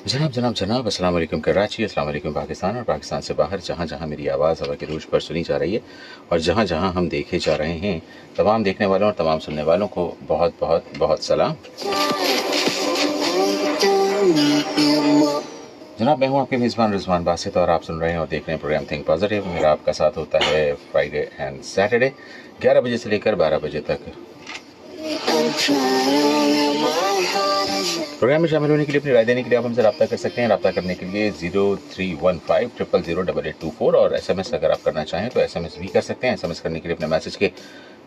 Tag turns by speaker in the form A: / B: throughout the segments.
A: जनाब जनाब जनाब अस्सलाम वालेकुम कराची, अस्सलाम वालेकुम पाकिस्तान और पाकिस्तान से बाहर जहाँ जहाँ मेरी आवाज़ हवा के रूज पर सुनी जा रही है और जहाँ जहाँ हम देखे जा रहे हैं, तमाम देखने वालों और तमाम सुनने वालों को बहुत बहुत बहुत सलाम। जनाब मैं हूँ आपके मेज़बान रिजवान बासित और आप सुन रहे हैं और देख रहे हैं प्रोग्राम थिंक पॉजिटिव। मेरा आपका साथ होता है फ्राइडे एंड सैटरडे 11 बजे से लेकर 12 बजे तक। प्रोग्राम में शामिल होने के लिए, अपनी राय देने के लिए आप हमसे रब्ता कर सकते हैं। रब्ता करने के लिए 0315000824 और SMS अगर आप करना चाहें तो SMS भी कर सकते हैं। SMS करने के लिए अपने मैसेज के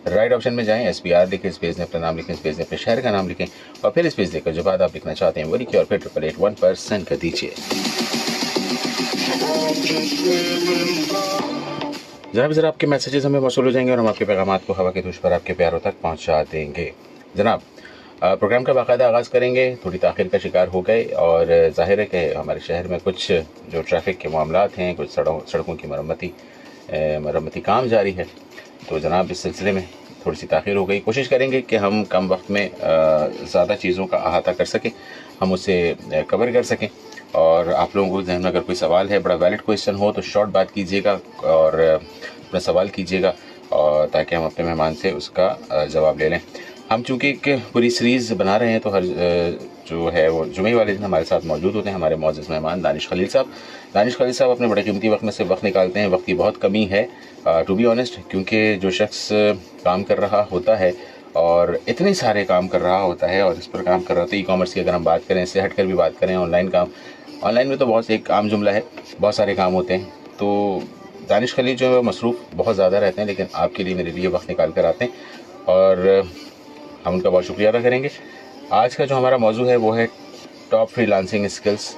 A: राइट ऑप्शन में जाएं, SBR लिखें, इस पेज में अपना नाम लिखें, इस पेज में अपने शहर का नाम लिखें और फिर इस पेज देकर जो बात आप लिखना चाहते हैं वो लिखिए और फिर 8881 पर सेंड कर दीजिए। जनाब ज़रा आपके मैसेजेस हमें मौसूल हो जाएंगे और हम आपके पैगामात को हवा के तूश पर आपके प्यारों तक पहुंचा देंगे। जनाब प्रोग्राम का बाकायदा आगाज़ करेंगे, थोड़ी ताख़ीर का शिकार हो गए और ज़ाहिर है कि हमारे शहर में कुछ जो ट्रैफिक के मामलात हैं, कुछ सड़कों की मरम्मती काम जारी है, तो जनाब इस सिलसिले में थोड़ी सी ताख़ीर हो गई। कोशिश करेंगे कि हम कम वक्त में ज़्यादा चीज़ों का अहाता कर सकें, हम उसे कवर कर सकें और आप लोगों को जहन में अगर कोई सवाल है, बड़ा वैलिड क्वेश्चन हो तो शॉर्ट बात कीजिएगा और अपना सवाल कीजिएगा और ताकि हम अपने मेहमान से उसका जवाब ले लें। हम चूँकि एक पूरी सीरीज़ बना रहे हैं तो हर जो है वो जुमे वाले दिन हमारे साथ मौजूद होते हैं हमारे मौजूद मेहमान दानिश खलील साहब। दानिश खलील साहब अपने बड़े कीमती वक्त में से वक्त निकालते हैं। वक्त की बहुत कमी है टू बी ऑनेस्ट, क्योंकि जो शख्स काम कर रहा होता है और इतने सारे काम कर रहा होता है और इस पर काम कर रहा होता है, ई-कॉमर्स की अगर हम बात करें, इससे हटकर भी बात करें, ऑनलाइन काम, ऑनलाइन में तो बहुत एक आम जुमला है, बहुत सारे काम होते हैं। तो दानिश खलील जो है वो मसरूफ़ बहुत ज़्यादा रहते हैं, लेकिन आपके लिए मेरे लिए वक्त निकाल कर आते हैं और हम उनका बहुत शुक्रिया अदा करेंगे। आज का जो हमारा मौजू है वो है टॉप फ्रीलांसिंग स्किल्स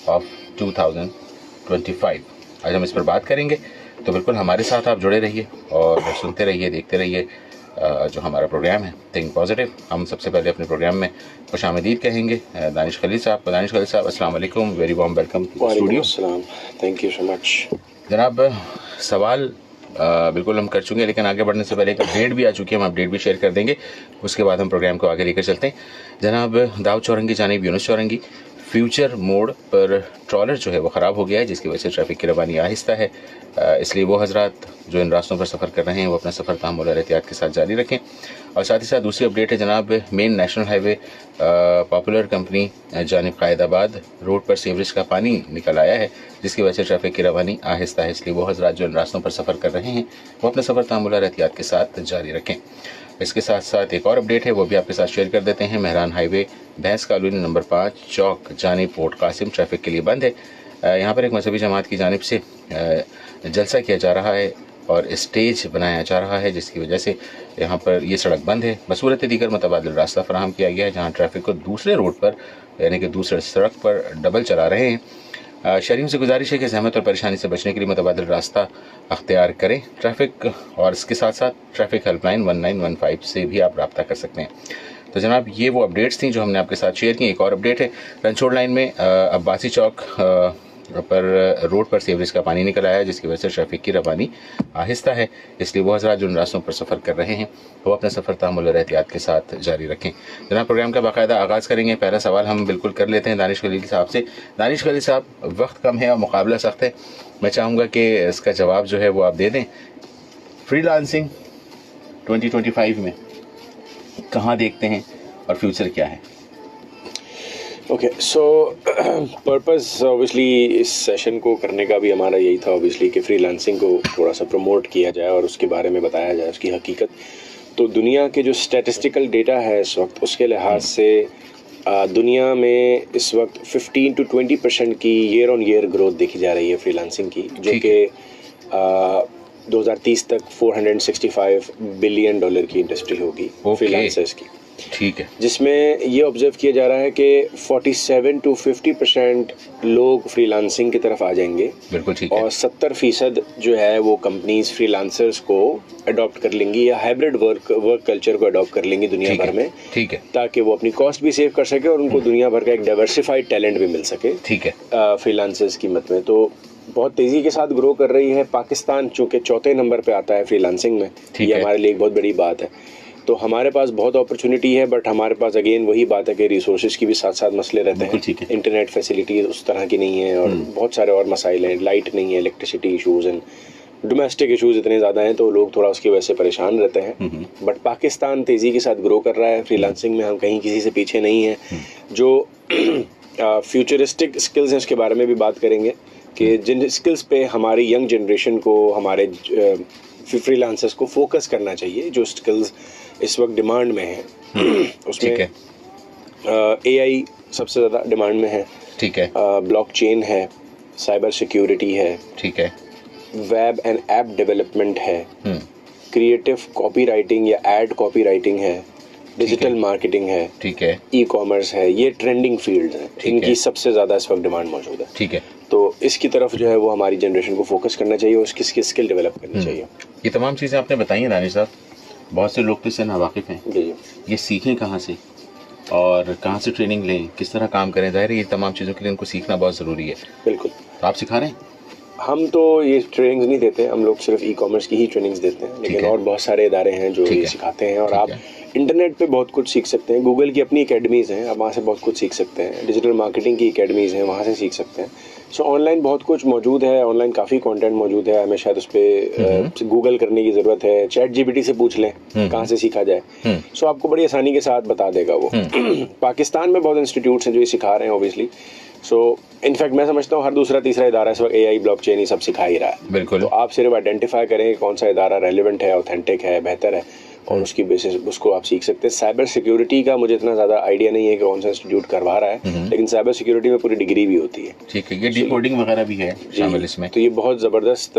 A: ऑफ 2025। आज हम इस पर बात करेंगे, तो बिल्कुल हमारे साथ आप जुड़े रहिए और सुनते रहिए, देखते रहिए जो हमारा प्रोग्राम है थिंक पॉजिटिव। हम सबसे पहले अपने प्रोग्राम में खुशामदीद कहेंगे दानिश खलील साहब को। दानिश खलील साहब अस्सलाम वालेकुम, very warm welcome to studio.
B: Thank you so much.
A: जनाब सवाल बिल्कुल हम कर चुके हैं, लेकिन आगे बढ़ने से पहले एक अपडेट भी आ चुकी है, हम अपडेट भी शेयर कर देंगे, उसके बाद हम प्रोग्राम को आगे लेकर चलते हैं। जनाब दाऊद चौरंगी जानिब यूनुस चौरंगी फ्यूचर मोड पर ट्रॉलर जो है वो ख़राब हो गया है, जिसकी वजह से ट्रैफिक की रवानी आहिस्ता है, इसलिए वो हजरात जो इन रास्तों पर सफ़र कर रहे हैं वो अपना सफ़र तहम्मुल और एहतियात के साथ जारी रखें। और साथ ही साथ दूसरी अपडेट है जनाब, main national highway popular company जानिब कायदाबाद रोड पर सीवरेज का पानी निकल आया है, जिसकी वजह से ट्रैफिक की रवानी आहिस्ता है, इसलिए वो हजरात जो इन रास्तों पर सफ़र कर रहे हैं वो अपना सफ़र तहम्मुल और एहतियात के साथ जारी रखें। इसके साथ साथ एक और अपडेट है, वो भी आपके साथ शेयर कर देते हैं। मेहरान हाईवे भैंस कॉलोनी नंबर 5 चौक जानिब पोर्ट कासिम ट्रैफिक के लिए बंद है। यहाँ पर एक मजहबी जमात की जानिब से जलसा किया जा रहा है और स्टेज बनाया जा रहा है, जिसकी वजह से यहाँ पर ये सड़क बंद है। बसूरत दीगर मुतबादिल रास्ता फराहम किया गया है, जहाँ ट्रैफिक को दूसरे रोड पर यानी कि दूसरे सड़क पर डबल चला रहे हैं। शहरियों से गुजारिश है कि ज़हमत और परेशानी से बचने के लिए मुतबादिल रास्ता अख्तियार करें। ट्रैफिक और इसके साथ साथ ट्रैफिक हेल्पलाइन 1915 से भी आप रब्ता कर सकते हैं। तो जनाब ये वो अपडेट्स थी जो हमने आपके साथ शेयर की। एक और अपडेट है, रनछोड़ लाइन में अब्बासी चौक पर रोड पर सीवरेज का पानी निकल आया है, जिसकी वजह से ट्रैफिक की रवानी आहिस्ता है, इसलिए वो हज़रात जो इन रास्तों पर सफ़र कर रहे हैं वो अपना सफ़र तहम्मुल और एहतियात के साथ जारी रखें। जनाब प्रोग्राम का बाकायदा आगाज़ करेंगे। पहला सवाल हम बिल्कुल कर लेते हैं दानिश खलील साहब से। दानिश खलील साहब, वक्त कम है और मुकाबला सख्त है, मैं चाहूँगा कि इसका जवाब जो है वो आप दे दें। फ्रीलांसिंग 2025 में कहाँ देखते हैं और फ्यूचर क्या है?
B: ओके, सो पर्पस ऑब्वियसली इस सेशन को करने का भी हमारा यही था ऑब्वियसली कि फ्रीलांसिंग को थोड़ा सा प्रमोट किया जाए और उसके बारे में बताया जाए, उसकी हकीकत। तो दुनिया के जो स्टैटिस्टिकल डेटा है इस वक्त, उसके लिहाज से दुनिया में इस वक्त 15 to 20% की ईयर ऑन ईयर ग्रोथ देखी जा रही है फ्रीलांसिंग की, जो कि 2030 तक $465 बिलियन की इंडस्ट्री होगी फ्रीलांसर्स की।
A: ठीक है,
B: जिसमें ये ऑब्जर्व किया जा रहा है कि 47 to 50% लोग फ्रीलांसिंग की तरफ आ जाएंगे।
A: बिल्कुल ठीक है।
B: और 70% जो है वो कंपनीज फ्रीलांसर्स को अडॉप्ट कर लेंगी या हाइब्रिड वर्क कल्चर को अडॉप्ट कर लेंगी दुनिया भर में।
A: ठीक है,
B: ताकि वो अपनी कॉस्ट भी सेव कर सके और उनको दुनिया भर का एक डाइवर्सिफाइड टैलेंट भी मिल सके।
A: ठीक है,
B: फ्रीलांसर्स की मत में तो बहुत तेज़ी के साथ ग्रो कर रही है। पाकिस्तान चूँकि चौथे नंबर पे आता है फ्रीलांसिंग में, ये हमारे लिए एक बहुत बड़ी बात है। तो हमारे पास बहुत अपॉर्चुनिटी है, बट हमारे पास अगेन वही बात है कि रिसोर्सेज की भी साथ साथ मसले रहते
A: बिल्कुल
B: हैं।
A: ठीक है।
B: इंटरनेट फैसिलिटी उस तरह की नहीं है और बहुत सारे और मसाइल हैं, लाइट नहीं है, electricity issues and domestic issues इतने ज़्यादा हैं, तो लोग थोड़ा उसकी वजह से परेशान रहते हैं। बट पाकिस्तान तेज़ी के साथ ग्रो कर रहा है फ्रीलांसिंग में, हम कहीं किसी से पीछे नहीं हैं। जो फ्यूचरिस्टिक स्किल्स हैं उसके बारे में भी बात करेंगे कि जिन स्किल्स पे हमारी यंग जनरेशन को, हमारे फ्रीलांसर्स को फोकस करना चाहिए, जो स्किल्स इस वक्त डिमांड में हैं। उसमें AI सबसे ज़्यादा डिमांड में है,
A: ठीक है,
B: ब्लॉकचेन है, साइबर सिक्योरिटी है,
A: ठीक है,
B: वेब एंड ऐप डेवलपमेंट है, क्रिएटिव कॉपीराइटिंग या एड कॉपीराइटिंग है, डिजिटल मार्केटिंग है,
A: ठीक है,
B: ई कॉमर्स है। ये ट्रेंडिंग फील्ड्स हैं, इनकी सबसे ज़्यादा इस वक्त डिमांड मौजूद है।
A: ठीक है।
B: तो इसकी तरफ जो है वो हमारी जनरेशन को फोकस करना चाहिए और उसकी स्किल डेवलप करनी चाहिए।
A: ये तमाम चीज़ें आपने बताई हैं दानिश साहब, बहुत से लोग तो इससे नावाकिफ़ हैं।
B: जी,
A: ये सीखें कहाँ से और कहाँ से ट्रेनिंग लें, किस तरह काम करें? ज़ाहिर है ये तमाम चीज़ों के लिए उनको सीखना बहुत ज़रूरी है।
B: बिल्कुल।
A: तो आप सिखा रहे हैं?
B: हम तो ये ट्रेनिंग्स नहीं देते, हम लोग सिर्फ ई कॉमर्स की ही ट्रेनिंग्स देते हैं, लेकिन और बहुत सारे इदारे हैं जो ये सिखाते हैं। और आप इंटरनेट पे बहुत कुछ सीख सकते हैं, गूगल की अपनी एकेडमीज़ हैं, आप वहाँ से बहुत कुछ सीख सकते हैं। डिजिटल मार्केटिंग की एकेडमीज़ हैं, वहाँ से सीख सकते हैं। सो ऑनलाइन बहुत कुछ मौजूद है, ऑनलाइन काफ़ी कंटेंट मौजूद है, हमें शायद उस पर गूगल करने की ज़रूरत है, चैट GPT से पूछ लें कहाँ से सीखा जाए। सो आपको बड़ी आसानी के साथ बता देगा वो। पाकिस्तान में बहुत इंस्टीट्यूट्स हैं जो ये सिखा रहे हैं ऑब्वियसली। सो इनफैक्ट मैं समझता हूँ हर दूसरा तीसरा इदारा इस वक्त AI ब्लॉकचेन ये सब सिखा ही रहा है।
A: बिल्कुल।
B: तो आप सिर्फ आइडेंटिफाई करें कौन सा इदारा रेलिवेंट है, ऑथेंटिक है, बेहतर है, और उसकी बेसिस उसको आप सीख सकते हैं। साइबर सिक्योरिटी का मुझे इतना ज़्यादा आइडिया नहीं है कि कौन सा इंस्टीट्यूट करवा रहा है, लेकिन साइबर सिक्योरिटी में पूरी डिग्री भी होती है।
A: ठीक है, ये डिकोडिंग वगैरह भी है शामिल इसमें।
B: तो ये बहुत ज़बरदस्त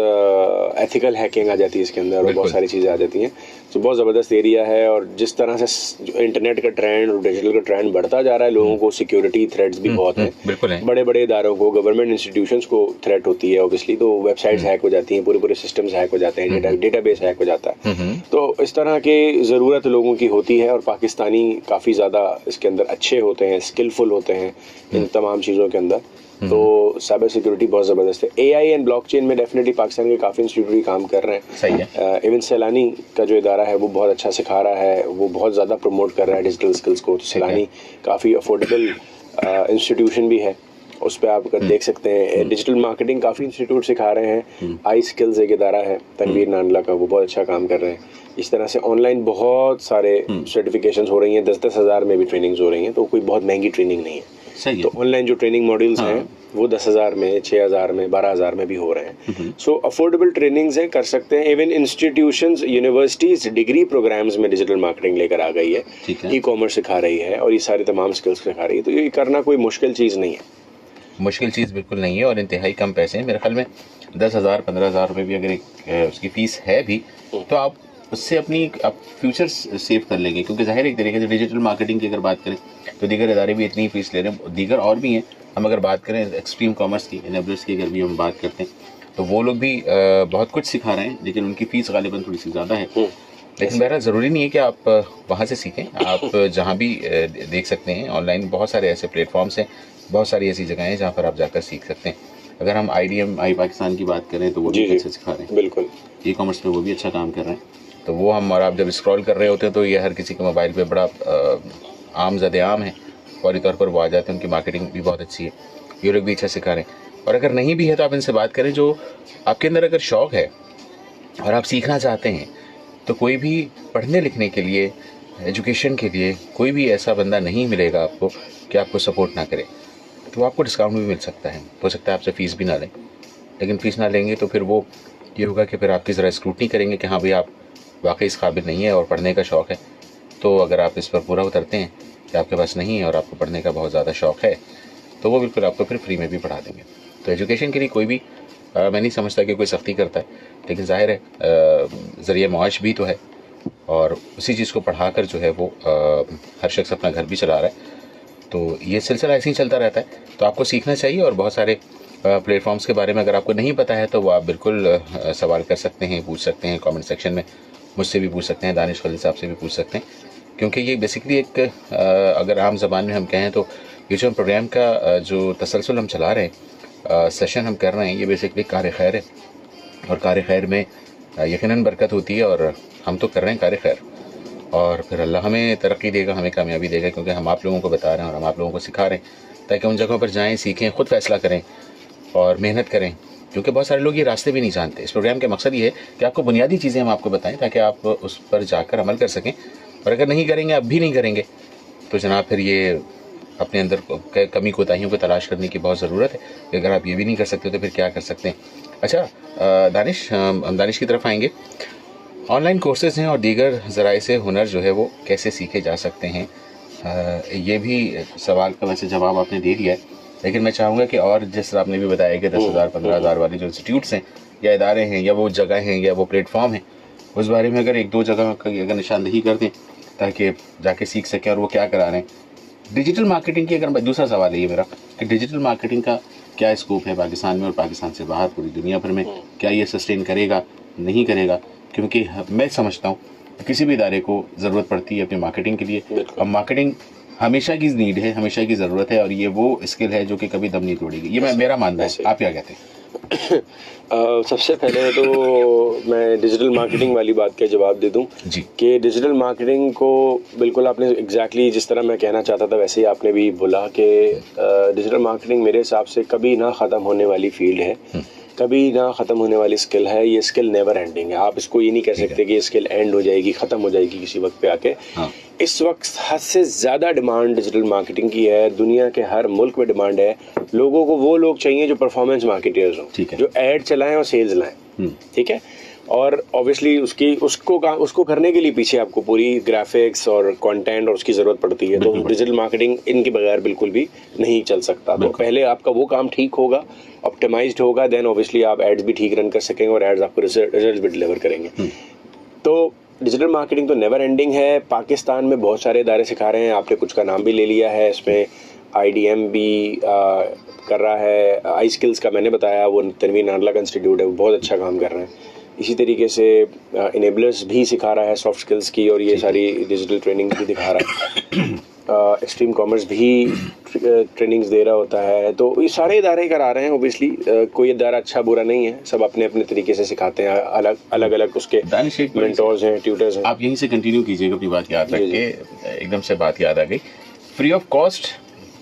B: एथिकल हैकिंग आ जाती है इसके अंदर और बहुत सारी चीज़ें आ जाती हैं। तो बहुत ज़बरदस्त एरिया है। और जिस तरह से इंटरनेट का ट्रेंड और डिजिटल का ट्रेंड बढ़ता जा रहा है, लोगों को सिक्योरिटी थ्रेट्स भी बहुत हैं।
A: बिल्कुल है।
B: बड़े बड़े इदारों को, गवर्नमेंट इंस्टीट्यूशंस को थ्रेट होती है ऑब्वियसली, तो वेबसाइट्स हैक हो जाती हैं, पूरे सिस्टम्स हैक हो जाते हैं, डेटाबेस हैक हो जाता है। तो इस तरह की ज़रूरत लोगों की होती है और पाकिस्तानी काफ़ी ज़्यादा इसके अंदर अच्छे होते हैं, स्किलफुल होते हैं इन तमाम चीज़ों के अंदर। तो साइबर सिक्योरिटी बहुत ज़बरदस्त है। AI एंड ब्लॉकचेन में डेफिनेटली पाकिस्तान के काफ़ी इंस्टीट्यूट काम कर रहे हैं।
A: सही है।
B: इवन सैलानी का जो इदारा है वो बहुत अच्छा सिखा रहा है, वो बहुत ज़्यादा प्रमोट कर रहा है डिजिटल स्किल्स को। तो सैलानी काफ़ी अफोर्डेबल इंस्टीट्यूशन भी है, उस पर आप देख सकते हैं। डिजिटल मार्केटिंग काफ़ी इंस्टीट्यूट सिखा रहे हैं। आई स्किल्स एक इदारा है तनवीर नानला का, वो बहुत अच्छा काम कर रहे हैं। इस तरह से ऑनलाइन बहुत सारे सर्टिफिकेशंस हो रही हैं, 10-10 हज़ार में भी ट्रेनिंग्स हो रही हैं, तो कोई बहुत महंगी ट्रेनिंग नहीं है।
A: सही है।
B: तो ऑनलाइन जो ट्रेनिंग मॉड्यूल्स हैं वो 10,000 में, 6,000 में, 12,000 में भी हो रहे हैं। सो अफोर्डेबल ट्रेनिंग्स हैं, कर सकते हैं। Even institutions, universities degree programmes में डिजिटल मार्केटिंग लेकर आ गई है, ई कॉमर्स सिखा रही है और ये सारी तमाम स्किल्स सिखा रही है। तो ये करना कोई मुश्किल चीज़ नहीं है।
A: मुश्किल चीज़ बिल्कुल नहीं है और इंतहाई कम पैसे हैं। मेरे ख्याल में 10,000 15,000 रुपये भी अगर एक उसकी फ़ीस है भी तो आप उससे अपनी आप फ्यूचर सेव कर लेंगे, क्योंकि ज़ाहिर एक तरीके से डिजिटल मार्केटिंग की अगर बात करें तो दीगर इदारे भी इतनी फ़ीस ले रहे हैं, दीगर और भी हैं। हम अगर बात करें एक्सट्रीम कॉमर्स की, एनेबलर्स की अगर भी हम बात करते हैं तो वो लोग भी बहुत कुछ सिखा रहे हैं, लेकिन उनकी फ़ीस गालिबन थोड़ी सी ज़्यादा है। लेकिन बहरहाल ज़रूरी नहीं है कि आप वहाँ से सीखें, आप जहाँ भी देख सकते हैं। ऑनलाइन बहुत सारे ऐसे प्लेटफॉर्म्स हैं, बहुत सारी ऐसी जगहें हैं जहाँ पर आप जाकर सीख सकते हैं। अगर हम IDM आई पाकिस्तान की बात करें तो वो भी अच्छे सिखा रहे हैं।
B: बिल्कुल।
A: ई कॉमर्स में वो भी अच्छा काम कर रहे हैं। तो वो हम और आप जब स्क्रॉल कर रहे होते हैं तो ये हर किसी के मोबाइल पे बड़ा आम ज़द-ए-आम है, फौरी तौर पर वो आ जाते हैं। उनकी मार्केटिंग भी बहुत अच्छी है, ये लोग भी अच्छा सिखा रहे हैं। और अगर नहीं भी है तो आप इनसे बात करें। जो आपके अंदर अगर शौक़ है और आप सीखना चाहते हैं तो कोई भी पढ़ने लिखने के लिए, एजुकेशन के लिए कोई भी ऐसा बंदा नहीं मिलेगा आपको कि आपको सपोर्ट ना करे। तो आपको डिस्काउंट भी मिल सकता है, हो सकता है आपसे फ़ीस भी ना लें, लेकिन फ़ीस ना लेंगे तो फिर वो ये होगा कि फिर आपकी ज़रा स्क्रूटनी करेंगे कि हाँ भाई आप वाकई इस काबिल नहीं है और पढ़ने का शौक़ है। तो अगर आप इस पर पूरा उतरते हैं कि आपके पास नहीं है और आपको पढ़ने का बहुत ज़्यादा शौक़ है तो वो बिल्कुल आपको फिर फ्री में भी पढ़ा देंगे। तो एजुकेशन के लिए कोई भी मैं नहीं समझता कि कोई सख्ती करता है, लेकिन ज़ाहिर है ज़रिए मुआश भी तो है और उसी चीज़ को पढ़ा कर जो है वो हर शख्स अपना घर भी चला रहा है। तो ये सिलसिला ऐसे ही चलता रहता है। तो आपको सीखना चाहिए और बहुत सारे प्लेटफॉर्म्स के बारे में अगर आपको नहीं पता है तो वो आप बिल्कुल सवाल कर सकते हैं, पूछ सकते हैं कमेंट सेक्शन में, मुझसे भी पूछ सकते हैं, दानिश खलील साहब से भी पूछ सकते हैं। क्योंकि ये बेसिकली एक अगर आम ज़बान में हम कहें तो ये जो प्रोग्राम का जो तसलसल हम चला रहे हैं, सेशन हम कर रहे हैं, ये बेसिकली कार खैर है और कार खैर में यकीनन बरकत होती है और हम तो कर रहे हैं कार खैर। और फिर अल्लाह हमें तरक्की देगा, हमें कामयाबी देगा, क्योंकि हम आप लोगों को बता रहे हैं और हम आप लोगों को सिखा रहे हैं ताकि उन जगहों पर जाएँ, सीखें, ख़ुद फैसला करें और मेहनत करें, क्योंकि बहुत सारे लोग ये रास्ते भी नहीं जानते। इस प्रोग्राम का मकसद ये है कि आपको बुनियादी चीज़ें हम आपको बताएं ताकि आप उस पर जाकर अमल कर सकें, और अगर नहीं करेंगे, अब भी नहीं करेंगे, तो जनाब फिर ये अपने अंदर कमी कोताहियों को तलाश करने की बहुत ज़रूरत है कि अगर आप ये भी नहीं कर सकते तो फिर क्या कर सकते हैं। अच्छा दानिश, हम दानिश की तरफ आएंगे। ऑनलाइन कोर्सेज़ हैं और दीगर ज़राए से हुनर जो है वो कैसे सीखे जा सकते हैं, ये भी सवाल का वैसे जवाब आपने दे दिया है, लेकिन मैं चाहूँगा कि और जिस तरह आपने भी बताया कि 10,000 15,000 वाले जो इंस्टीट्यूट्स हैं या इदारे हैं या वो जगह हैं या वो प्लेटफॉर्म हैं, उस बारे में अगर 1-2 जगह की अगर निशानदेही कर दें ताकि जाके सीख सकें और वो क्या करा रहे हैं। डिजिटल मार्केटिंग की अगर दूसरा सवाल है ये मेरा कि डिजिटल मार्केटिंग का क्या स्कोप है पाकिस्तान में और पाकिस्तान से बाहर पूरी दुनिया भर में, क्या ये सस्टेन करेगा, नहीं करेगा? क्योंकि मैं समझता हूँ किसी भी इदारे को ज़रूरत पड़ती है अपनी मार्केटिंग के लिए, और मार्केटिंग हमेशा की नीड है, हमेशा की ज़रूरत है, और ये वो स्किल है जो कि कभी दम नहीं तोड़ेगी। ये मेरा मानना है, आप क्या कहते हैं?
B: सबसे पहले तो मैं डिजिटल मार्केटिंग वाली बात का जवाब दे दूं
A: जी
B: कि डिजिटल मार्केटिंग को बिल्कुल आपने एग्जैक्टली जिस तरह मैं कहना चाहता था वैसे ही आपने भी बोला कि डिजिटल मार्केटिंग मेरे हिसाब से कभी ना ख़त्म होने वाली फील्ड है, कभी ना ख़त्म होने वाली स्किल है। ये स्किल नेवर एंडिंग है। आप इसको ये नहीं कह सकते कि ये स्किल एंड हो जाएगी, ख़त्म हो जाएगी किसी वक्त पे आके। इस वक्त हद से ज़्यादा डिमांड डिजिटल मार्केटिंग की है, दुनिया के हर मुल्क में डिमांड है। लोगों को वो लोग चाहिए जो परफॉर्मेंस मार्केटर्स हों, जो ऐड चलाएं और सेल्स लाएं, ठीक है। और ऑब्वियसली उसको करने के लिए पीछे आपको पूरी ग्राफिक्स और कंटेंट और उसकी ज़रूरत पड़ती है। तो डिजिटल मार्केटिंग इनके बगैर बिल्कुल भी नहीं चल सकता। तो पहले आपका वो काम ठीक होगा, ऑप्टिमाइज्ड होगा, देन ऑब्वियसली आप एड्स भी ठीक रन कर सकेंगे और एड्स आपको रिजल्ट भी डिलीवर करेंगे। तो डिजिटल मार्केटिंग तो नेवर एंडिंग है। पाकिस्तान में बहुत सारे इदारे सिखा रहे हैं, आपने कुछ का नाम भी ले लिया है, इसमें IDM भी कर रहा है, आई स्किल्स का मैंने बताया, वो तनवीर नाडला का इंस्टीट्यूट है, वो बहुत अच्छा काम कर रहे हैं। इसी तरीके से इनेबलर्स भी सिखा रहा है सॉफ्ट स्किल्स की, और ये सारी डिजिटल ट्रेनिंग भी दिखा रहा है। एक्सट्रीम कॉमर्स भी ट्रेनिंग्स दे रहा होता है। तो ये सारे इदारे करा रहे हैं। ओबियसली कोई इदारा अच्छा बुरा नहीं है, सब अपने अपने तरीके से सिखाते हैं, अलग अलग उसके मेंटोर्स हैं, ट्यूटर्स हैं।
A: आप यहीं से कंटिन्यू कीजिएगा अपनी बात याद रख के, एकदम से बात याद आ गई। फ्री ऑफ कॉस्ट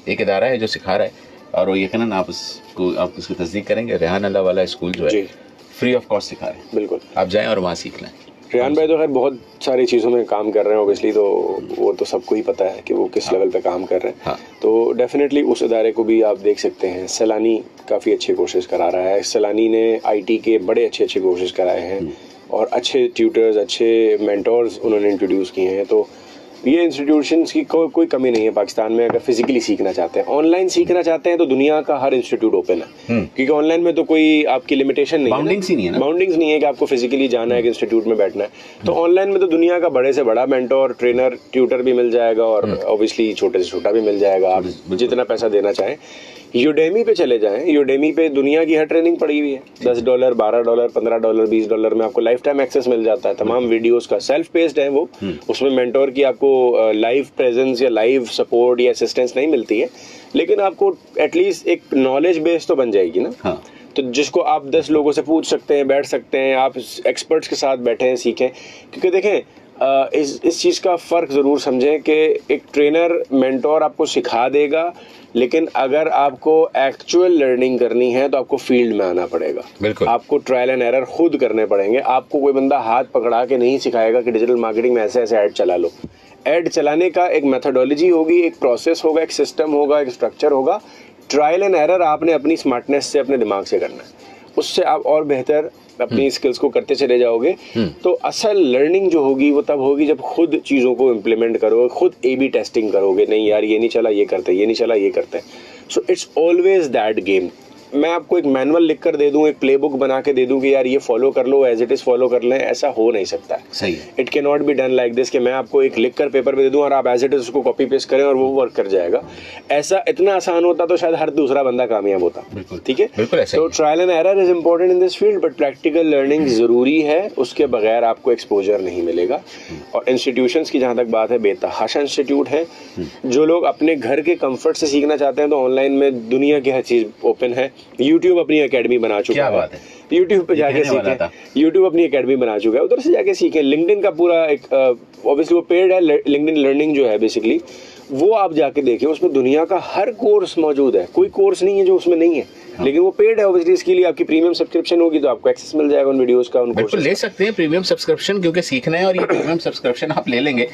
A: एक इदारा है जो सिखा रहा है, और वो यकीनन आप उसकी तस्दीक करेंगे, रेहान अल्लाह वाला स्कूल जो है फ्री ऑफ कॉस्ट सिखा रहे हैं।
B: बिल्कुल, आप
A: जाएं और वहाँ सीख लें।
B: रेहान भाई तो खैर बहुत सारी चीज़ों में काम कर रहे हैं ओबियसली, तो वो तो सबको ही पता है कि वो किस लेवल पे काम कर रहे हैं। तो डेफिनेटली उस इदारे को भी आप देख सकते हैं। सैलानी काफ़ी अच्छे कोर्सेज करा रहा है। सैलानी ने IT के बड़े अच्छे कोर्सेज कराए हैं और अच्छे ट्यूटर्स, अच्छे मेंटोर्स उन्होंने इंट्रोड्यूस किए हैं। तो ये इंस्टीट्यूशंस की कोई कमी नहीं है पाकिस्तान में। अगर फिजिकली सीखना चाहते हैं, ऑनलाइन सीखना चाहते हैं, तो दुनिया का हर इंस्टीट्यूट ओपन है, क्योंकि ऑनलाइन में तो कोई आपकी लिमिटेशन नहीं है, बाउंडिंग्स नहीं है कि आपको फिजिकली जाना है कि इंस्टीट्यूट में बैठना है। तो ऑनलाइन में तो दुनिया का बड़े से बड़ा मेंटोर, ट्रेनर, ट्यूटर भी मिल जाएगा, और ऑब्वियसली छोटे से छोटा भी मिल जाएगा, आप जितना पैसा देना चाहें। यूडेमी पे चले जाएं, यूडेमी पे दुनिया की हर ट्रेनिंग पड़ी हुई है। $10, $12, $15, $20 में आपको लाइफ टाइम एक्सेस मिल जाता है तमाम वीडियोस का। सेल्फ पेस्ड है वो, उसमें मेंटोर की आपको लाइव प्रेजेंस या लाइव सपोर्ट या असिस्टेंस नहीं मिलती है, लेकिन आपको एटलीस्ट एक नॉलेज बेस तो बन जाएगी ना। तो जिसको आप 10 लोगों से पूछ सकते हैं, बैठ सकते हैं, आप एक्सपर्ट्स के साथ बैठे हैं, सीखें। क्योंकि देखें, इस चीज़ का फ़र्क ज़रूर समझें कि एक ट्रेनर, मेंटोर आपको सिखा देगा, लेकिन अगर आपको एक्चुअल लर्निंग करनी है तो आपको फील्ड में आना पड़ेगा। बिल्कुल, आपको ट्रायल एंड एरर खुद करने पड़ेंगे। आपको कोई बंदा हाथ पकड़ा के नहीं सिखाएगा कि डिजिटल मार्केटिंग में ऐसे ऐसे ऐड चला लो। ऐड चलाने का एक मेथोडोलॉजी होगी, एक प्रोसेस होगा, एक सिस्टम होगा, एक स्ट्रक्चर होगा। ट्रायल एंड एरर आपने अपनी स्मार्टनेस से, अपने दिमाग से करना है, उससे आप और बेहतर अपनी स्किल्स को करते चले जाओगे। तो असल लर्निंग जो होगी वो तब होगी जब खुद चीज़ों को इम्प्लीमेंट करोगे, खुद A/B टेस्टिंग करोगे। नहीं यार, ये नहीं चला, ये करते, ये नहीं चला, ये करते। So it's always that game. मैं आपको एक मैनुअल लिख कर दे दूं, एक प्लेबुक बना के दे दूं कि यार ये फॉलो कर लो, एज इट इज फॉलो कर लें, ऐसा हो नहीं सकता है।
A: सही,
B: it can not be done like this कि मैं आपको एक लिख कर पेपर पे दे दूं और आप एज इट इज उसको कॉपी पेस्ट करें और वो वर्क कर जाएगा। ऐसा इतना आसान होता तो शायद हर दूसरा बंदा कामयाब होता। ठीक है, तो trial and error is important in this field, but practical learning जरूरी है, उसके बगैर आपको एक्सपोजर नहीं मिलेगा। और इंस्टीट्यूशंस की जहाँ तक बात है, बेतहाशा इंस्टीट्यूट है। जो लोग अपने घर के कंफर्ट से सीखना चाहते हैं तो ऑनलाइन में दुनिया की हर चीज़ ओपन है। यूट्यूब अपनी एकेडमी बना चुका
A: क्या
B: है।
A: बात है,
B: यूट्यूब पे
A: ये
B: जाके
A: कहने वाला था।
B: सीखें, यूट्यूब अपनी एकेडमी बना चुका है, उधर से जाके सीखें। लिंक्डइन का पूरा एक ऑब्वियसली वो पेड है, लिंक्डइन लर्निंग जो है बेसिकली वो आप जाके देखें, उसमें दुनिया का हर कोर्स मौजूद है, कोई कोर्स नहीं है जो उसमें नहीं है। लेकिन वो पेड है ऑब्वियसली, इसके लिए आपकी प्रीमियम सब्सक्रिप्शन होगी तो आपको एक्सेस मिल जाएगा उन वीडियोस का, उन
A: बिल्कुल
B: courses
A: ले
B: का।
A: सकते हैं प्रीमियम सब्सक्रिप्शन, क्योंकि सीखना है और ये प्रीमियम सब्सक्रिप्शन आप ले लेंगे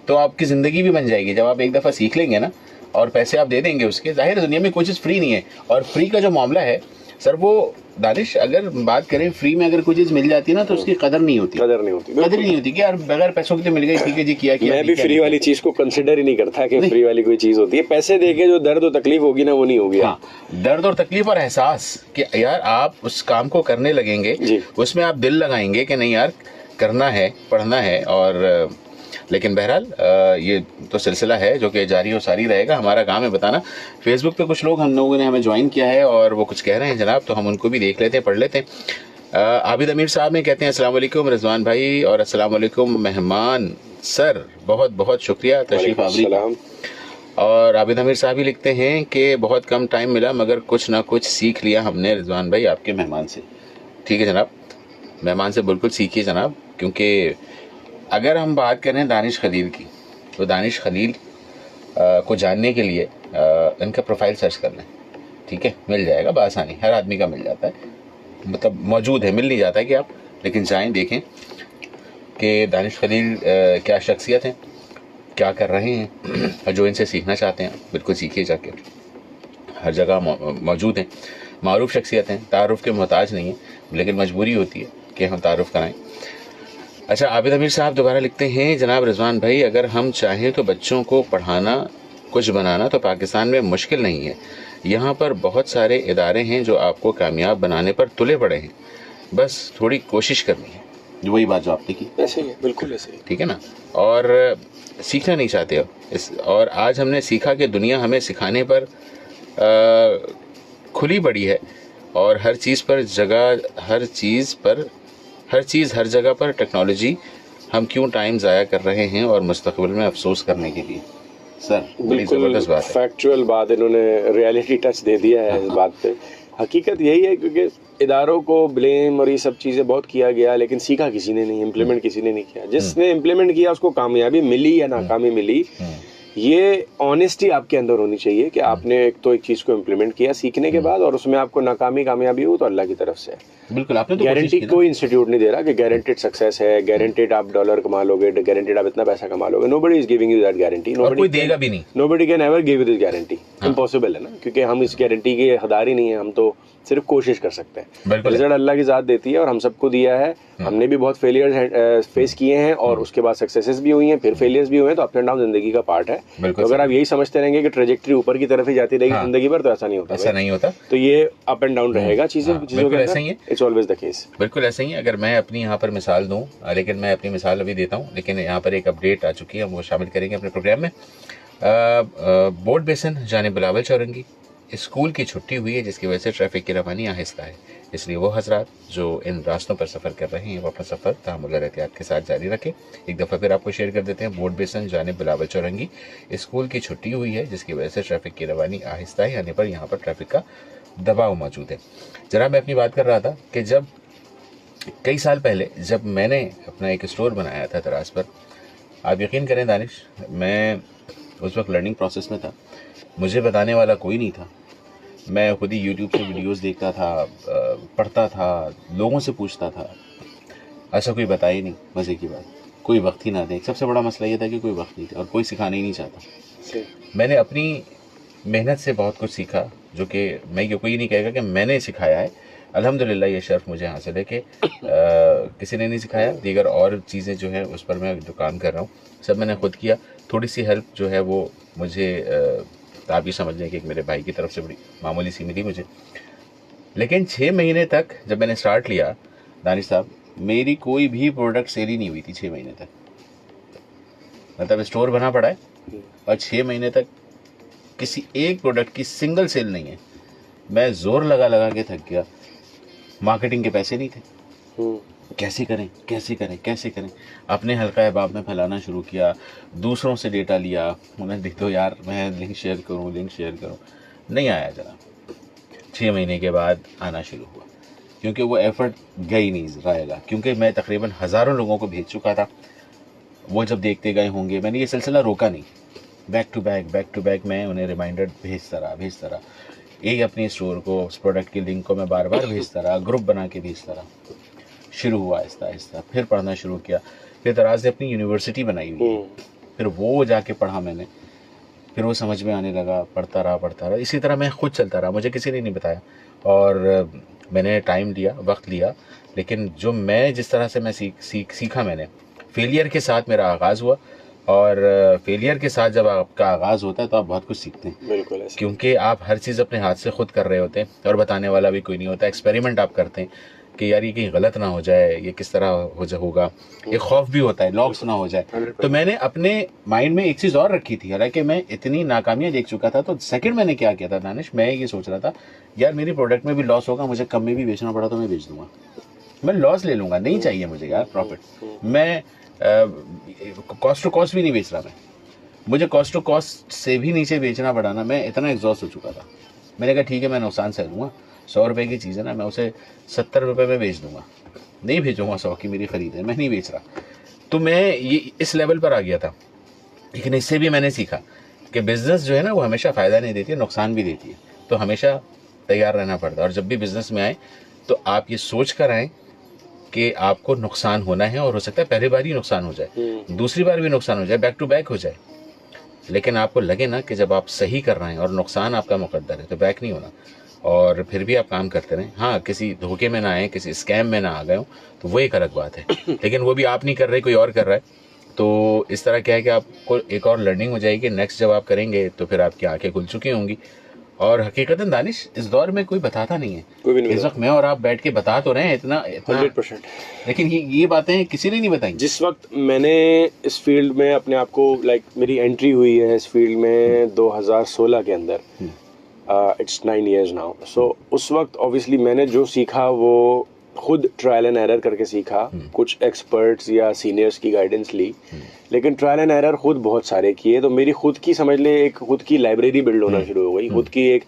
A: तो आपकी ज़िंदगी भी बन जाएगी। जब आप एक दफ़ा सीख लेंगे ना और पैसे आप दे देंगे उसके, जाहिर है दुनिया में कोई चीज़ फ्री नहीं है। और फ्री का जो मामला है सर, वो दानिश अगर बात करें फ्री में अगर कोई चीज़ मिल जाती है ना तो उसकी कदर नहीं होती,
B: कदर नहीं होती,
A: कदर ही नहीं होती कि यार बगैर पैसों के तो मिल गई, ठीक है जी, किया किया।
B: मैं भी फ्री वाली चीज को कंसिडर ही नहीं करता कि फ्री वाली कोई चीज होती है। पैसे देके जो दर्द और तकलीफ होगी ना वो नहीं होगी।
A: हाँ, दर्द और तकलीफ और एहसास कि यार आप उस काम को करने लगेंगे,
B: जी।
A: उसमें आप दिल लगाएंगे कि नहीं यार करना है, पढ़ना है। और लेकिन बहरहाल ये तो सिलसिला है जो कि जारी और सारी रहेगा। हमारा काम है बताना। फेसबुक पे कुछ लोग हम लोगों ने हमें ज्वाइन किया है और वो कुछ कह रहे हैं जनाब, तो हम उनको भी देख लेते हैं, पढ़ लेते हैं। आबिद अमीर साहब ने कहते हैं अस्सलाम वालेकुम रिजवान भाई और अस्सलाम वालेकुम मेहमान सर, बहुत बहुत शुक्रिया तशरीफ आवरी का। और आबिद अमीर साहब ही लिखते हैं कि बहुत कम टाइम मिला मगर कुछ ना कुछ सीख लिया हमने रिजवान भाई आपके मेहमान से। ठीक है जनाब, मेहमान से बिल्कुल सीखिए जनाब, क्योंकि अगर हम बात करें दानिश खलील की तो दानिश खलील को जानने के लिए इनका प्रोफाइल सर्च कर लें, ठीक है, मिल जाएगा बआसानी, हर आदमी का मिल जाता है, मतलब मौजूद है, मिल नहीं जाता है कि आप, लेकिन जाएं देखें कि दानिश खलील क्या शख्सियत है, क्या कर रहे हैं, और जो इनसे सीखना चाहते हैं बिल्कुल सीखिए जाके, हर जगह मौजूद हैं, मारूफ शख्सियत हैं, तारुफ के मोहताज नहीं है, लेकिन मजबूरी होती है कि हम तारुफ कराएं। अच्छा, आबिद अमीर साहब दोबारा लिखते हैं जनाब रिजवान भाई, अगर हम चाहें तो बच्चों को पढ़ाना, कुछ बनाना तो पाकिस्तान में मुश्किल नहीं है। यहाँ पर बहुत सारे इदारे हैं जो आपको कामयाब बनाने पर तुले पड़े हैं, बस थोड़ी कोशिश करनी है। वही बात जो आपने की,
B: ऐसे ही है, बिल्कुल ऐसे ही,
A: ठीक है ना। और सीखना नहीं चाहते हो और आज हमने सीखा कि दुनिया हमें सिखाने पर खुली पड़ी है और हर चीज़ हर जगह पर टेक्नोलॉजी, हम क्यों टाइम ज़ाया कर रहे हैं और मुस्तकबिल में अफसोस करने के लिए। सर बड़ी ज़बरदस्त बात है,
B: फैक्चुअल बात, इन्होंने रियलिटी टच दे दिया है इस बात पे। हकीकत यही है, क्योंकि इदारों को ब्लेम और ये सब चीज़ें बहुत किया गया, लेकिन सीखा किसी ने नहीं, इम्प्लीमेंट किसी ने नहीं किया। जिसने इम्प्लीमेंट किया उसको कामयाबी मिली या नाकामी मिली, ये ऑनेस्टी आपके अंदर होनी चाहिए कि आपने एक चीज़ को इम्प्लीमेंट किया सीखने के बाद, और उसमें आपको नाकामी कामयाबी हो तो अल्लाह की तरफ से है।
A: बिल्कुल, आपने तो
B: गारंटी कोई इंस्टीट्यूट नहीं दे रहा कि गारंटेड सक्सेस है, गारंटेड आप डॉलर कमा लोगे, गारंटेड आप इतना पैसा कमा लोगे। Nobody is giving you that guarantee,
A: और कोई देगा भी नहीं।
B: Nobody can ever give you this guarantee, impossible है ना, क्योंकि हम इस गारंटी के हकदार ही नहीं है, हम तो सिर्फ कोशिश कर सकते हैं। रिजल्ट अल्लाह की ज़ात देती है और हम सबको दिया है। हमने भी बहुत फेलियर्स फेस किए हैं और उसके बाद सक्सेसेस भी हुई हैं, फिर फेलियर्स भी हुए हैं, तो अप एंड डाउन जिंदगी का पार्ट है। तो अगर आप यही समझते रहेंगे कि ट्रेजेक्टरी ऊपर की तरफ ही जाती रहेगी जिंदगी भर, तो ऐसा नहीं होता,
A: ऐसा नहीं होता।
B: तो ये अप एंड डाउन रहेगा चीज़ों के
A: ऐसा ही है,
B: इट्स ऑलवेज द केस।
A: बिल्कुल ऐसे ही। अगर मैं अपनी यहाँ पर मिसाल दूँ, लेकिन मैं अपनी मिसाल अभी देता हूँ, लेकिन यहाँ पर एक अपडेट आ चुकी है, हम वो शामिल करेंगे अपने प्रोग्राम में। बोर्ड बेसन जाने बिलावल चौरंगी स्कूल की छुट्टी हुई है, जिसकी वजह से ट्रैफिक की रवानी आहिस्ता है, इसलिए वो हजरात जो इन रास्तों पर सफ़र कर रहे हैं वो अपना सफ़र तहम्मुल और एहतियात के साथ जारी रखें। एक दफ़ा फिर आपको शेयर कर देते हैं, बोर्ड बेसन जाने बिलावल चौरंगी स्कूल की छुट्टी हुई है, जिसकी वजह से ट्रैफिक की रवानी आहिस्ता है, यानी पर यहाँ पर ट्रैफिक का दबाव मौजूद है। जरा मैं अपनी बात कर रहा था कि जब कई साल पहले जब मैंने अपना एक स्टोर बनाया था तरास पर, आप यकीन करें दानिश, मैं उस वक्त लर्निंग प्रोसेस में था, मुझे बताने वाला कोई नहीं था। मैं खुद ही यूट्यूब से वीडियोस देखता था, पढ़ता था, लोगों से पूछता था, ऐसा कोई बताया ही नहीं। मज़े की बात, कोई वक्त ही ना दे। सबसे बड़ा मसला ये था कि कोई वक्त नहीं था और कोई सिखाना ही नहीं चाहता। मैंने अपनी मेहनत से बहुत कुछ सीखा, जो कि मैं ये कोई नहीं कहेगा कि मैंने सिखाया है, अल्हम्दुलिल्लाह ये शर्फ मुझे हासिल है कि किसी ने नहीं सिखाया। दीगर और चीज़ें जो हैं उस पर मैं जो काम कर रहा हूँ सब मैंने खुद किया। थोड़ी सी हेल्प जो है वो मुझे आप ये समझ लें कि एक मेरे भाई की तरफ से बड़ी मामूली सी मिली मुझे। लेकिन 6 महीने तक जब मैंने स्टार्ट लिया दानिश साहब, मेरी कोई भी प्रोडक्ट सेल ही नहीं हुई थी 6 महीने तक। मतलब स्टोर बना पड़ा है और 6 महीने तक किसी एक प्रोडक्ट की सिंगल सेल नहीं है। मैं जोर लगा लगा के थक गया, मार्केटिंग के पैसे नहीं थे, कैसे करें। अपने हल्का अहबाब में फैलाना शुरू किया, दूसरों से डेटा लिया, उन्हें देख दो यार, मैं लिंक शेयर करूं, नहीं आया जनाब। 6 महीने के बाद आना शुरू हुआ, क्योंकि वो एफर्ट गई नहीं रहेगा, क्योंकि मैं तकरीबन हज़ारों लोगों को भेज चुका था। वो जब देखते गए होंगे, मैंने ये सिलसिला रोका नहीं, बैक टू बैक मैं उन्हें रिमाइंडर भेजता रहा। एक अपनी स्टोर को, उस प्रोडक्ट की लिंक को मैं बार बार भेजता रहा, ग्रुप बना के भेजता रहा। शुरू हुआ आहिस्ता आहिस्ता, फिर पढ़ना शुरू किया, फिर दराज ने अपनी यूनिवर्सिटी बनाई हुई है, फिर वो जाके पढ़ा मैंने, फिर वो समझ में आने लगा, पढ़ता रहा। इसी तरह मैं खुद चलता रहा, मुझे किसी ने नहीं बताया, और मैंने टाइम लिया, वक्त लिया, लेकिन जो मैं जिस तरह से मैं सीखा मैंने, फेलियर के साथ मेरा आगाज़ हुआ, और फेलियर के साथ जब आपका आगाज़ होता है तो आप बहुत कुछ सीखते हैं।
B: बिल्कुल ऐसे।
A: क्योंकि आप हर चीज़ अपने हाथ से खुद कर रहे होते हैं और बताने वाला भी कोई नहीं होता। एक्सपेरिमेंट आप करते हैं कि यार ये कहीं गलत ना हो जाए, ये किस तरह होगा, एक खौफ भी होता है लॉस ना हो जाए। तो मैंने अपने माइंड में एक चीज़ और रखी थी, हालांकि मैं इतनी नाकामियां देख चुका था। तो सेकंड मैंने क्या किया था दानिश, मैं ये सोच रहा था यार मेरी प्रोडक्ट में भी लॉस होगा, मुझे कम में भी बेचना पड़ा तो मैं बेच दूंगा, मैं लॉस ले लूंगा, नहीं चाहिए मुझे यार प्रॉफिट। मैं कॉस्ट टू कॉस्ट भी नहीं बेच रहा, मुझे कॉस्ट टू कॉस्ट से भी नीचे बेचना पड़ा ना, मैं इतना एग्जॉस्ट हो चुका था। मैंने कहा ठीक है, मैं नुकसान सह लूँगा, 100 रुपये की चीज़ है ना, मैं उसे 70 रुपये में बेच दूंगा, नहीं भेजूंगा, 100 की मेरी खरीद है, मैं नहीं बेच रहा। तो मैं ये इस लेवल पर आ गया था। लेकिन इससे भी मैंने सीखा कि बिज़नेस जो है ना वो हमेशा फ़ायदा नहीं देती है, नुकसान भी देती है, तो हमेशा तैयार रहना पड़ता है। और जब भी बिज़नेस में आए तो आप ये सोच कर आएँ कि आपको नुकसान होना है, और हो सकता है पहली बार ही नुकसान हो जाए, दूसरी बार भी नुकसान हो जाए, बैक टू बैक हो जाए, लेकिन आपको लगे ना कि जब आप सही कर रहे हैं और नुकसान आपका मुकद्दर है तो बैक नहीं होना, और फिर भी आप काम करते रहें। हाँ, किसी धोखे में ना आए, किसी स्कैम में ना आ गए हो तो वो एक अलग बात है, लेकिन वो भी आप नहीं कर रहे, कोई और कर रहा है, तो इस तरह क्या है कि आपको एक और लर्निंग हो जाएगी। नेक्स्ट जब आप करेंगे तो फिर आपकी आंखें खुल चुकी होंगी। और हकीकतन दानिश इस दौर में कोई बताता नहीं है,
B: कोई भी नहीं
A: इस वक्त मैं और आप बैठ के बता तो रहे हैं इतना
B: 100%,
A: लेकिन ये बातें किसी ने नहीं बताई।
B: जिस वक्त मैंने इस फील्ड में अपने आप को मेरी एंट्री हुई है इस फील्ड में 2016 के अंदर, इट्स 9 years नाउ। सो उस वक्त ऑब्वियसली मैंने जो सीखा वो खुद ट्रायल एंड एरर करके सीखा, कुछ एक्सपर्ट्स या सीनियर्स की गाइडेंस ली, लेकिन ट्रायल एंड एरर खुद बहुत सारे किए। तो मेरी खुद की समझ ले एक खुद की लाइब्रेरी बिल्ड होना शुरू हो गई, खुद की एक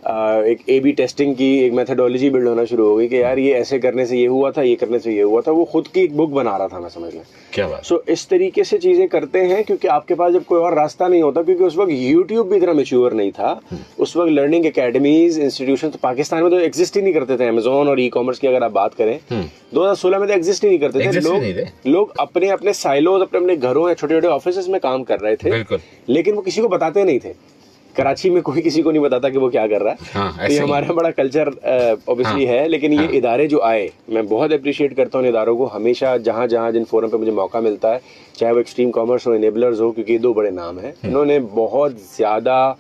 B: A/B टेस्टिंग की एक मेथडोलॉजी बिल्ड होना शुरू हो गई कि यार ये ऐसे करने से ये हुआ था, ये करने से ये हुआ था। वो खुद की एक बुक बना रहा था मैं, समझ लें।
A: क्या बात।
B: सो इस तरीके से चीजें करते हैं, क्योंकि आपके पास जब कोई और रास्ता नहीं होता, क्योंकि उस वक्त यूट्यूब भी इतना मैच्योर नहीं था, उस वक्त लर्निंग एकेडमीज, इंस्टीट्यूशन तो पाकिस्तान में तो एग्जिस्ट ही नहीं करते थे। अमेजोन और ई-कॉमर्स की अगर आप बात करें 2016 में तो एग्जिस्ट ही नहीं करते थे। लोग अपने अपने साइलोज, अपने अपने घरों या छोटे छोटे ऑफिस में काम कर रहे थे, लेकिन वो किसी को बताते नहीं थे। कराची में कोई किसी को नहीं बताता कि वो क्या कर रहा है।
A: हाँ,
B: तो ये हमारा बड़ा कल्चर ऑब्वियसली है। लेकिन ये इदारे जो आए, मैं बहुत अप्रिशिएट करता हूँ इदारों को, हमेशा जहाँ जहाँ जिन फोरम पे मुझे मौका मिलता है, चाहे वो एक्सट्रीम कॉमर्स हो, इनेबलर्स हो, क्योंकि ये 2 बड़े नाम हैं, इन्होंने बहुत ज़्यादा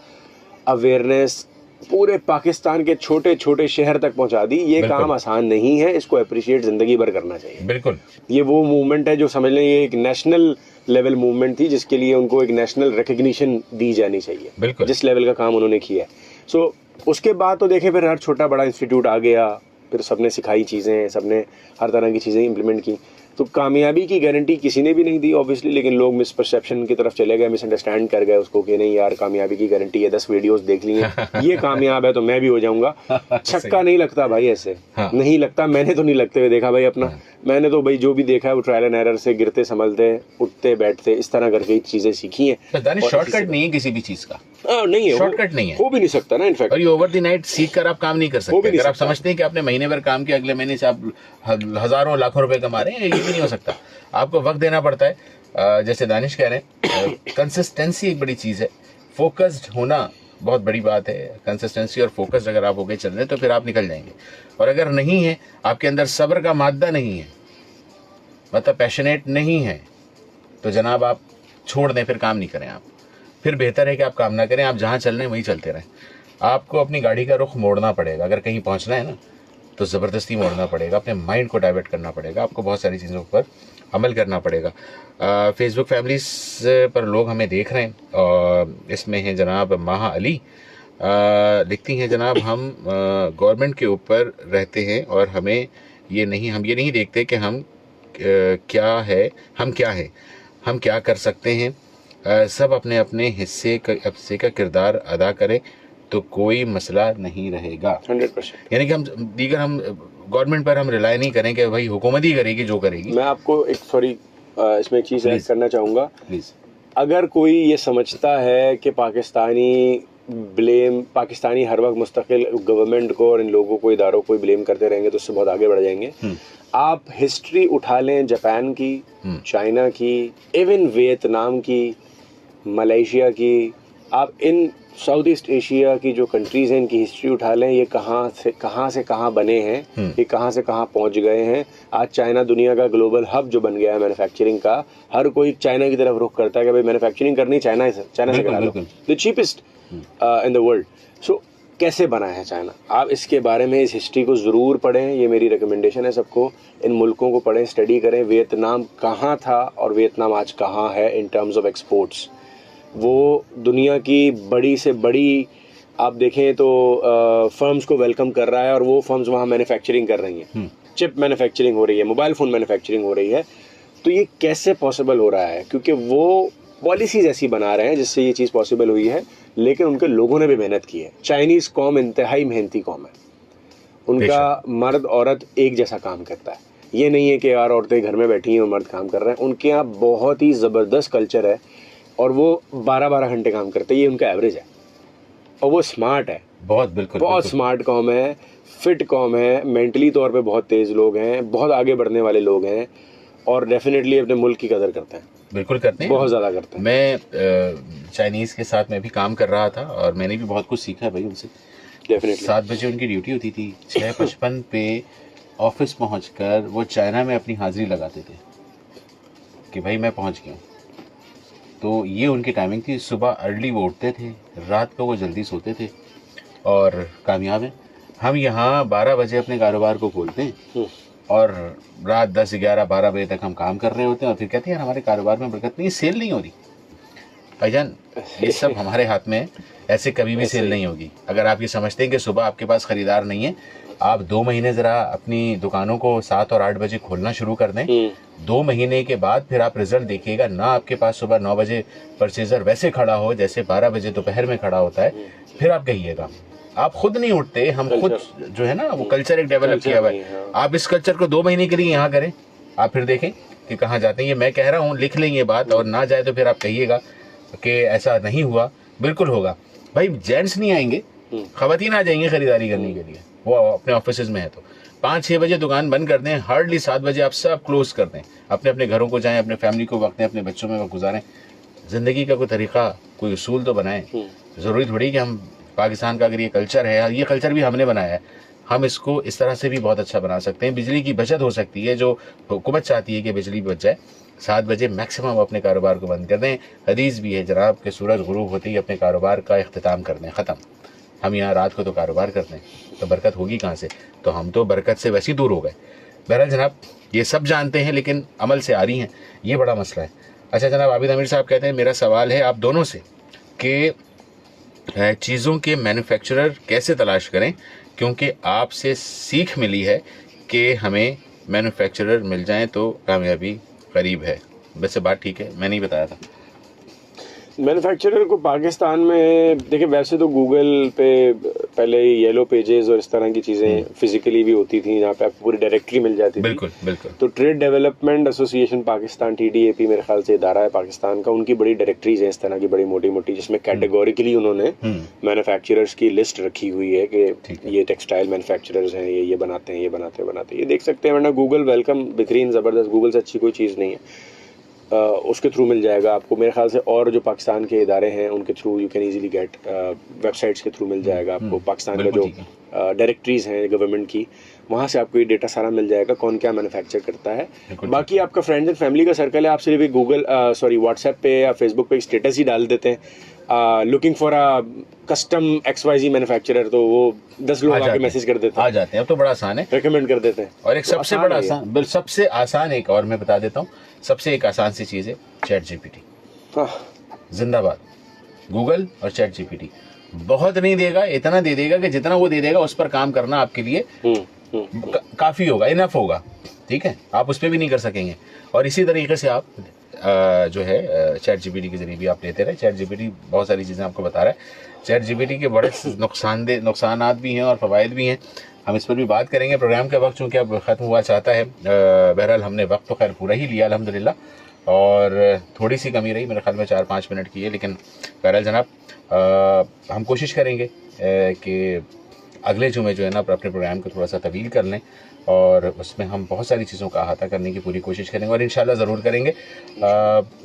B: अवेयरनेस पूरे पाकिस्तान के छोटे छोटे शहर तक पहुंचा दी। ये काम आसान नहीं है, इसको अप्रिशिएट जिंदगी भर करना चाहिए।
A: बिल्कुल,
B: ये वो मूवमेंट है जो समझ लें ये एक नेशनल लेवल मूवमेंट थी, जिसके लिए उनको एक नेशनल रिकग्निशन दी जानी चाहिए।
A: बिल्कुल,
B: जिस लेवल का काम उन्होंने किया है। सो उसके बाद तो देखें, फिर हर छोटा बड़ा इंस्टीट्यूट आ गया, फिर सबने सिखाई चीज़ें, सबने हर तरह की चीज़ें इंप्लीमेंट की। तो कामयाबी की गारंटी किसी ने भी नहीं दी ऑब्वियसली, लेकिन लोग मिसपरसेप्शन की तरफ चले गए, मिसअंडरस्टैंड कर गए उसको कि नहीं यार कामयाबी की गारंटी है, 10 वीडियोस देख लिए ये कामयाब है तो मैं भी हो जाऊंगा। छक्का नहीं लगता भाई, ऐसे नहीं लगता। मैंने तो नहीं लगते हुए देखा भाई अपना, मैंने तो भाई जो भी देखा है वो ट्रायल एंड एरर से, गिरते संभलते, उठते बैठते, इस तरह करके चीजें सीखी हैं।
A: शॉर्टकट नहीं है किसी भी चीज का,
B: नहीं है,
A: शॉर्टकट नहीं है,
B: हो भी नहीं सकता ना इनफैक्ट।
A: और ये ओवर द नाइट सीख कर आप काम नहीं कर सकते। अगर आप समझते हैं कि आपने महीने भर काम किया, अगले महीने से आप हजारों लाखों रुपए कमा रहे हैं, ये भी नहीं हो सकता। आपको वक्त देना पड़ता है। जैसे दानिश कह रहे हैं, कंसिस्टेंसी एक बड़ी चीज है, फोकस्ड होना बहुत बड़ी बात है। कंसिस्टेंसी और फोकस्ड अगर आप होके चल रहे हैं तो फिर आप निकल जाएंगे। और अगर नहीं है, आपके अंदर सब्र का मादा नहीं है, मतलब पैशनेट नहीं है, तो जनाब आप छोड़ दें, फिर काम नहीं करें आप। फिर बेहतर है कि आप काम ना करें, आप जहाँ चल रहे हैं वहीं चलते रहें। आपको अपनी गाड़ी का रुख मोड़ना पड़ेगा, अगर कहीं पहुँचना है ना तो ज़बरदस्ती मोड़ना पड़ेगा, अपने माइंड को डाइवर्ट करना पड़ेगा, आपको बहुत सारी चीज़ों पर अमल करना पड़ेगा। फेसबुक फैमिलीज पर लोग हमें देख रहे हैं, और इसमें हैं जनाब माहा अली, लिखती हैं जनाब हम गवर्नमेंट के ऊपर रहते हैं और हम ये नहीं देखते कि हम क्या हैं, हम क्या कर सकते हैं। सब अपने अपने हिस्से का किरदार अदा करें, तो कोई मसला नहीं रहेगा।
B: 100%।
A: यानी कि हम गवर्नमेंट पर हम रिलाय नहीं करें कि भाई हुकूमत ही करेगी जो करेगी।
B: मैं आपको एक इसमें एक चीज़ ऐड करना चाहूँगा।
A: प्लीज़।
B: अगर कोई ये समझता है कि पाकिस्तानी हर वक्त मुस्तकिल गवर्नमेंट को और इन लोगों को, इदारों को ब्लेम करते रहेंगे तो उससे बहुत आगे बढ़ जाएंगे। आप हिस्ट्री उठा लें जापान की, चाइना की, इवन वियतनाम की, मलेशिया की, आप इन साउथ ईस्ट एशिया की जो कंट्रीज़ हैं इनकी हिस्ट्री उठा लें, ये कहाँ से कहाँ बने हैं, ये कहाँ से कहाँ पहुँच गए हैं। आज चाइना दुनिया का ग्लोबल हब जो बन गया है मैन्युफैक्चरिंग का, हर कोई चाइना की तरफ रुख करता है कि भाई मैन्युफैक्चरिंग करनी चाइना से करा लो, the cheapest in the world. So कैसे बना है चाइना, आप इसके बारे में इस हिस्ट्री को ज़रूर पढ़ें, ये मेरी रिकमेंडेशन है सबको। इन मुल्कों को पढ़ें, स्टडी करें, वियतनाम कहाँ था और वियतनाम आज कहाँ है इन टर्म्स ऑफ एक्सपोर्ट्स। वो दुनिया की बड़ी से बड़ी आप देखें तो फर्म्स को वेलकम कर रहा है और वो फर्म्स वहाँ मैन्युफैक्चरिंग कर रही हैं, चिप मैन्युफैक्चरिंग हो रही है, मोबाइल फ़ोन मैन्युफैक्चरिंग हो रही है। तो ये कैसे पॉसिबल हो रहा है? क्योंकि वो पॉलिसीज़ ऐसी बना रहे हैं जिससे ये चीज़ पॉसिबल हुई है, लेकिन उनके लोगों ने भी मेहनत की है। चाइनीज़ कौम इंतहाई मेहनती कौम है, उनका मर्द औरत एक जैसा काम करता है। ये नहीं है कि यार औरतें घर में बैठी हैं और मर्द काम कर रहे हैं। उनके यहाँ बहुत ही ज़बरदस्त कल्चर है और वो 12-12 घंटे काम करते हैं, ये उनका एवरेज है। और वो स्मार्ट है, बहुत स्मार्ट कौम है, फिट कौम है, मेंटली तौर पे बहुत तेज़ लोग हैं, बहुत आगे बढ़ने वाले लोग हैं और डेफिनेटली अपने मुल्क की कदर करते हैं।
A: बिल्कुल करते हैं,
B: बहुत ज़्यादा करते हैं।
A: मैं चाइनीज़ के साथ मैं भी काम कर रहा था और मैंने भी बहुत कुछ सीखा है भाई उनसे।
B: डेफिनेटली
A: 7 बजे उनकी ड्यूटी होती थी, 6:55 पे ऑफिस पहुंचकर वो चाइना में अपनी हाजिरी लगाते थे कि भाई मैं पहुंच गया। तो ये उनकी टाइमिंग थी। सुबह अर्ली वो उठते थे, रात को वो जल्दी सोते थे और कामयाब हैं। हम यहाँ 12 बजे अपने कारोबार को खोलते हैं और रात 10, 11, 12 बजे तक हम काम कर रहे होते हैं और फिर कहते हैं यार हमारे कारोबार में बरकत नहीं, सेल नहीं हो रही। भाईजान ये सब हमारे हाथ में है, ऐसे कभी भी सेल नहीं होगी। अगर आप ये समझते हैं कि सुबह आपके पास ख़रीदार नहीं है, आप 2 महीने ज़रा अपनी दुकानों को 7 और 8 बजे खोलना शुरू कर दें। 2 महीने के बाद फिर आप रिजल्ट देखिएगा ना, आपके पास सुबह 9 बजे परचेज़र वैसे खड़ा हो जैसे 12 बजे दोपहर में खड़ा होता है, फिर आप कहिएगा। आप खुद नहीं उठते, हम खुद जो है ना वो कल्चर एक डेवलप किया हुआ है। आप इस कल्चर को 2 महीने के लिए यहाँ करें, आप फिर देखें कि कहाँ जाते हैं। ये मैं कह रहा हूँ, लिख लें ये बात, और ना जाए तो फिर आप कहिएगा कि ऐसा नहीं हुआ। बिल्कुल होगा भाई। जेंट्स नहीं आएंगे, खवातीन आ जाएंगे खरीदारी करने के लिए, वो अपने ऑफिस में है तो 5-6 बजे दुकान बंद कर दें, हार्डली 7 बजे आप सब क्लोज कर दें, अपने अपने घरों को जाएं, अपने फैमिली को वक्त दें, अपने बच्चों में वक्त गुजारें। ज़िंदगी का कोई तरीका, कोई उसूल तो बनाएं। ज़रूरी थोड़ी कि हम पाकिस्तान का अगर ये कल्चर है, ये कल्चर भी हमने बनाया है, हम इसको इस तरह से भी बहुत अच्छा बना सकते हैं। बिजली की बचत हो सकती है, जो हुकूमत चाहती है कि बिजली बच जाए। 7 बजे मैक्सिमम अपने कारोबार को बंद कर दें। हदीस भी है जनाब कि सूरज गुरूब होते ही अपने कारोबार का इख्तिताम कर दें, ख़त्म। हम यहाँ रात को तो कारोबार करते हैं तो बरकत होगी कहाँ से? तो हम तो बरकत से वैसे ही दूर हो गए। बहरहाल जनाब ये सब जानते हैं लेकिन अमल से आ रही हैं, ये बड़ा मसला है। अच्छा जनाब आबिद आमिर साहब कहते हैं मेरा सवाल है आप दोनों से कि चीज़ों के मैन्युफैक्चरर कैसे तलाश करें, क्योंकि आपसे सीख मिली है कि हमें मैन्युफैक्चरर मिल जाएं तो कामयाबी करीब है। वैसे बात ठीक है, मैंने ही बताया था।
B: मैन्युफैक्चरर को पाकिस्तान में देखिए, वैसे तो गूगल पे पहले येलो पेजेस और इस तरह की चीज़ें फिजिकली भी होती थी जहाँ पे आपको पूरी डायरेक्टरी मिल जाती थी।
A: बिल्कुल बिल्कुल।
B: तो trade development association Pakistan TDAP मेरे ख्याल से इदारा है पाकिस्तान का, उनकी बड़ी डायरेक्टरीज हैं इस तरह की बड़ी मोटी मोटी, जिसमें कैटेगोरिकली उन्होंने मैन्युफैक्चरर्स की लिस्ट रखी हुई है कि ये टेक्सटाइल मैन्युफैक्चरर्स हैं, ये बनाते हैं, ये बनाते हैं, ये देख सकते हैं। वरना गूगल वेलकम, बेहतरीन, ज़बरदस्त, गूगल से अच्छी कोई चीज़ नहीं है। उसके थ्रू मिल जाएगा आपको मेरे ख्याल से, और जो पाकिस्तान के इदारे हैं उनके through you can easily get, websites के थ्रू मिल जाएगा आपको। पाकिस्तान का जो डायरेक्टरीज हैं गवर्नमेंट की, वहाँ से आपको ये डेटा सारा मिल जाएगा कौन क्या मैन्युफैक्चर करता है। बाकी आपका फ्रेंड्स एंड फैमिली का सर्कल है, आप सिर्फ गूगल व्हाट्सएप पे या फेसबुक पे स्टेटस ही डाल देते हैं looking for a custom XYZ manufacturer, तो वो 10 लोग आके मैसेज कर देते हैं,
A: आ जाते हैं। अब तो बड़ा आसान है,
B: रिकमेंड कर देते हैं।
A: और एक सबसे बड़ा आसान, सबसे आसान एक और मैं बता देता हूँ, सबसे एक आसान सी चीज़ है ChatGPT। जिंदाबाद गूगल और ChatGPT। बहुत नहीं देगा, इतना दे देगा कि जितना वो दे देगा उस पर काम करना आपके लिए काफ़ी होगा, इनफ होगा। ठीक है, आप उस पर भी नहीं कर सकेंगे। और इसी तरीके से आप जो है ChatGPT के जरिए भी आप लेते रहे। ChatGPT बहुत सारी चीज़ें आपको बता रहा है। चैट जीपीटी के बड़े नुकसानात भी हैं और फ़वाइद भी हैं, हम इस पर भी बात करेंगे। प्रोग्राम का वक्त चूँकि अब ख़त्म हुआ चाहता है, बहरहाल हमने वक्त तो खैर पूरा ही लिया अल्हम्दुलिल्लाह, और थोड़ी सी कमी रही, मेरे ख्याल में 4-5 मिनट की है, लेकिन बहरहाल जनाब हम कोशिश करेंगे कि अगले जुमे जो है ना अपने प्रोग्राम को थोड़ा सा तवील कर लें, और उसमें हम बहुत सारी चीज़ों का अहाता करने की पूरी कोशिश करेंगे, और इंशाल्लाह ज़रूर करेंगे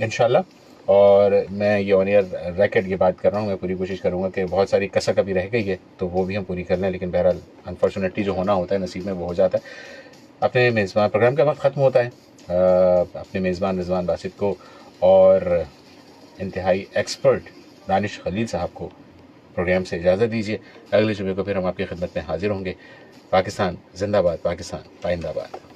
A: इंशाल्लाह। और मैं ये ऑन एयर रैकेट की बात कर रहा हूँ, मैं पूरी कोशिश करूँगा कि बहुत सारी कसक अभी रह गई है तो वो भी हम पूरी कर लें, लेकिन बहरहाल अनफॉर्चुनेटली जो होना होता है नसीब में वो हो जाता है। अपने मेज़बान प्रोग्राम का वक्त ख़त्म होता है, अपने मेज़बान रिजवान बासित को और इंतहाई एक्सपर्ट दानिश खलील साहब को प्रोग्राम से इजाज़त दीजिए। अगले जुमे को फिर हम आपकी खिदमत में हाजिर होंगे। पाकिस्तान जिंदाबाद, पाकिस्तान पाइंदाबाद।